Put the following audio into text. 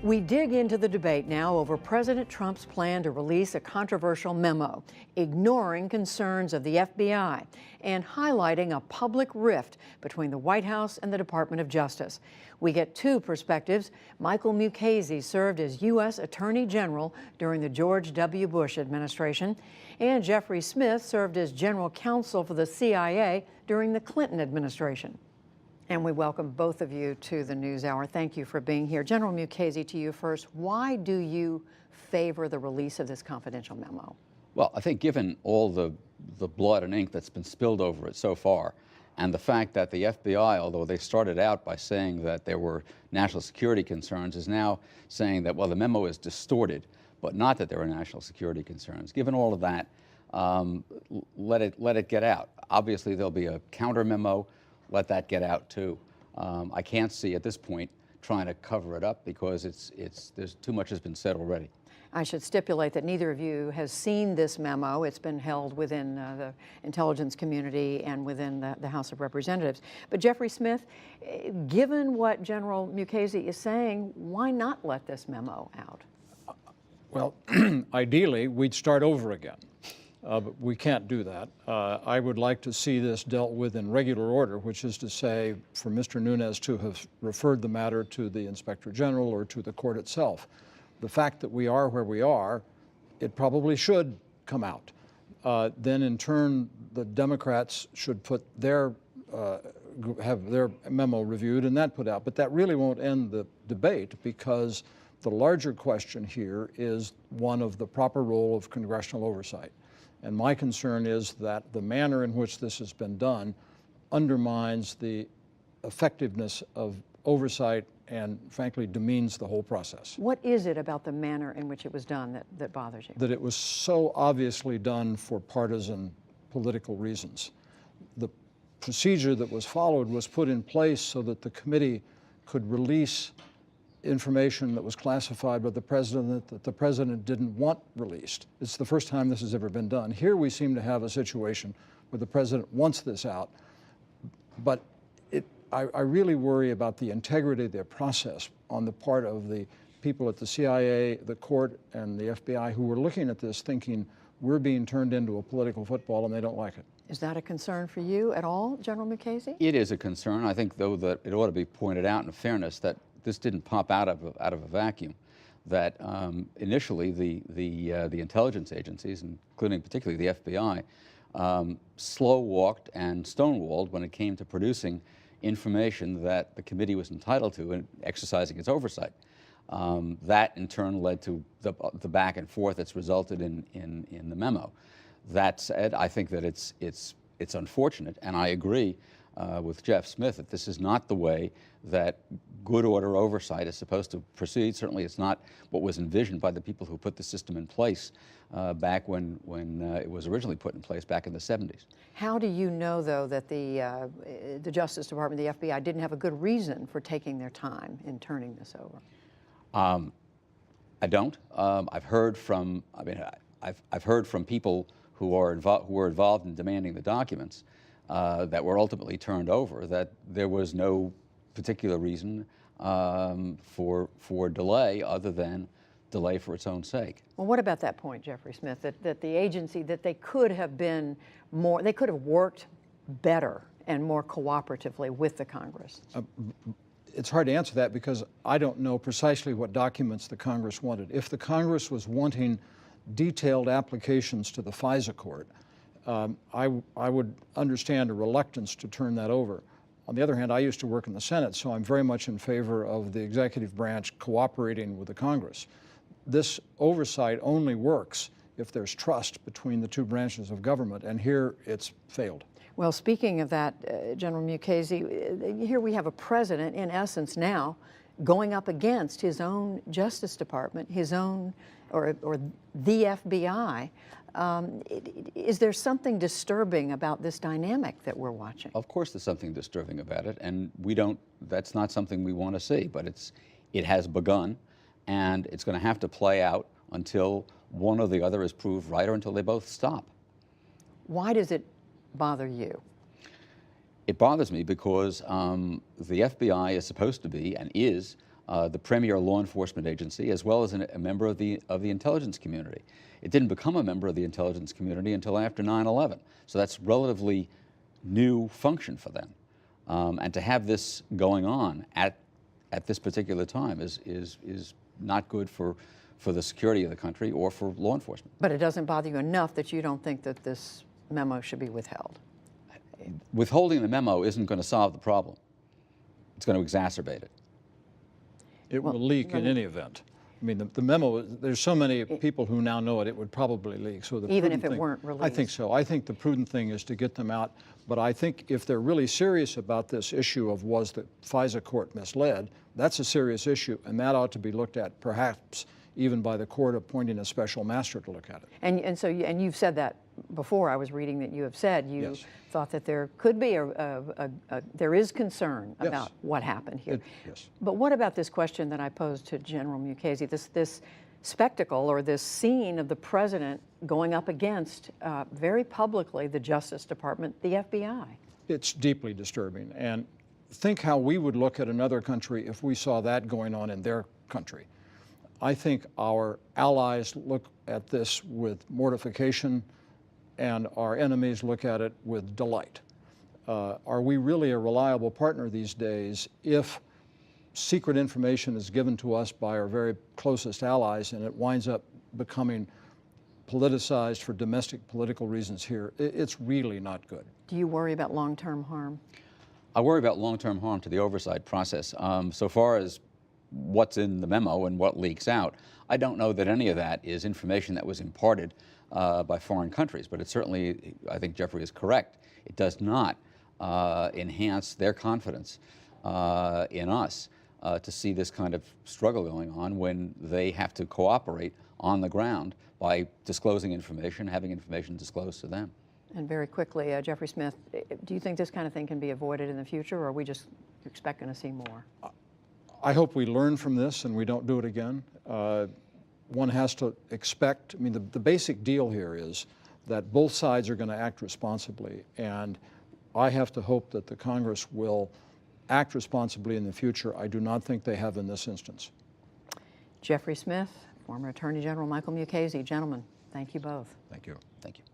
We dig into the debate now over President Trump's plan to release a controversial memo, ignoring concerns of the FBI and highlighting a public rift between the White House and the Department of Justice. We get two perspectives. Michael Mukasey served as U.S. Attorney General during the George W. Bush administration, and Jeffrey Smith served as General Counsel for the CIA during the Clinton administration. And we welcome both of you to the NewsHour. Thank you for being here. General Mukasey, to you first. Why do you favor the release of this confidential memo? Well, I think given all the blood and ink that's been spilled over it so far, and the fact that the FBI, although they started out by saying that there were national security concerns, is now saying that, well, the memo is distorted, but not that there are national security concerns. Given all of that, let it get out. Obviously, there'll be a counter memo. Let that get out too. I can't see at this point trying to cover it up because there's too much has been said already. I should stipulate that neither of you has seen this memo. It's been held within the intelligence community and within the House of Representatives. But Jeffrey Smith, given what General Mukasey is saying, why not let this memo out? Well, ideally, we'd start over again. But we can't do that. I would like to see this dealt with in regular order, which is to say for Mr. Nunes to have referred the matter to the Inspector General or to the court itself. The fact that we are where we are, it probably should come out. Then in turn, the Democrats should put have their memo reviewed and that put out. But that really won't end the debate, because the larger question here is one of the proper role of congressional oversight. And my concern is that the manner in which this has been done undermines the effectiveness of oversight and, frankly, demeans the whole process. What is it about the manner in which it was done that bothers you? That it was so obviously done for partisan political reasons. The procedure that was followed was put in place so that the committee could release information that was classified by the president that the president didn't want released. It's the first time this has ever been done. Here we seem to have a situation where the president wants this out, but I really worry about the integrity of their process on the part of the people at the CIA, the court, and the FBI who were looking at this thinking we're being turned into a political football and they don't like it. Is that a concern for you at all, General Mukasey? It is a concern. I think, though, that it ought to be pointed out in fairness that this didn't pop out of a vacuum. That initially the intelligence agencies, including particularly the FBI, slow-walked and stonewalled when it came to producing information that the committee was entitled to and exercising its oversight. That in turn led to the back and forth that's resulted in the memo. That said, I think that it's unfortunate, and I agree with Jeff Smith that this is not the way that good order oversight is supposed to proceed. Certainly it's not what was envisioned by the people who put the system in place back when it was originally put in place back in the 70s. How do you know, though, that the Justice Department, the FBI, didn't have a good reason for taking their time in turning this over? I don't. I've heard from people who were involved in demanding the documents that were ultimately turned over, that there was no particular reason for delay other than delay for its own sake. Well, what about that point, Jeffrey Smith, that the agency, that they could have been more, they could have worked better and more cooperatively with the Congress? It's hard to answer that because I don't know precisely what documents the Congress wanted. If the Congress was wanting detailed applications to the FISA court, I would understand a reluctance to turn that over. On the other hand, I used to work in the Senate, so I'm very much in favor of the executive branch cooperating with the Congress. This oversight only works if there's trust between the two branches of government, and here it's failed. Well, speaking of that, General Mukasey, here we have a president, in essence now, going up against his own Justice Department, his own, or the FBI. Is there something disturbing about this dynamic that we're watching? Of course there's something disturbing about it, and that's not something we want to see, but it has begun, and it's going to have to play out until one or the other is proved right or until they both stop. Why does it bother you? It bothers me because the FBI is supposed to be and is the premier law enforcement agency, as well as a member of the intelligence community. It didn't become a member of the intelligence community until after 9/11. So that's relatively new function for them. And to have this going on at this particular time is not good for the security of the country or for law enforcement. But it doesn't bother you enough that you don't think that this memo should be withheld? Withholding the memo isn't going to solve the problem. It's going to exacerbate it. It will leak in any event. I mean, the memo, there's so many people who now know it, it would probably leak. So the Even if prudent it thing- weren't released? I think so. I think the prudent thing is to get them out. But I think if they're really serious about this issue of was the FISA court misled, that's a serious issue, and that ought to be looked at perhaps even by the court appointing a special master to look at it. And so you've said that before. I was reading that you have said you Yes. thought that there could be there is concern Yes. about what happened here. Yes. But what about this question that I posed to General Mukasey? This spectacle or this scene of the president going up against very publicly the Justice Department, the FBI. It's deeply disturbing. And think how we would look at another country if we saw that going on in their country. I think our allies look at this with mortification, and our enemies look at it with delight. Are we really a reliable partner these days if secret information is given to us by our very closest allies and it winds up becoming politicized for domestic political reasons here? It's really not good. Do you worry about long-term harm? I worry about long-term harm to the oversight process. So far as what's in the memo and what leaks out, I don't know that any of that is information that was imparted by foreign countries, but it certainly, I think Jeffrey is correct, it does not enhance their confidence in us to see this kind of struggle going on when they have to cooperate on the ground by disclosing information, having information disclosed to them. And very quickly, Jeffrey Smith, do you think this kind of thing can be avoided in the future, or are we just expecting to see more? I hope we learn from this and we don't do it again. One has to expect, I mean, the basic deal here is that both sides are going to act responsibly, and I have to hope that the Congress will act responsibly in the future. I do not think they have in this instance. Jeffrey Smith, former Attorney General Michael Mukasey. Gentlemen, thank you both. Thank you. Thank you.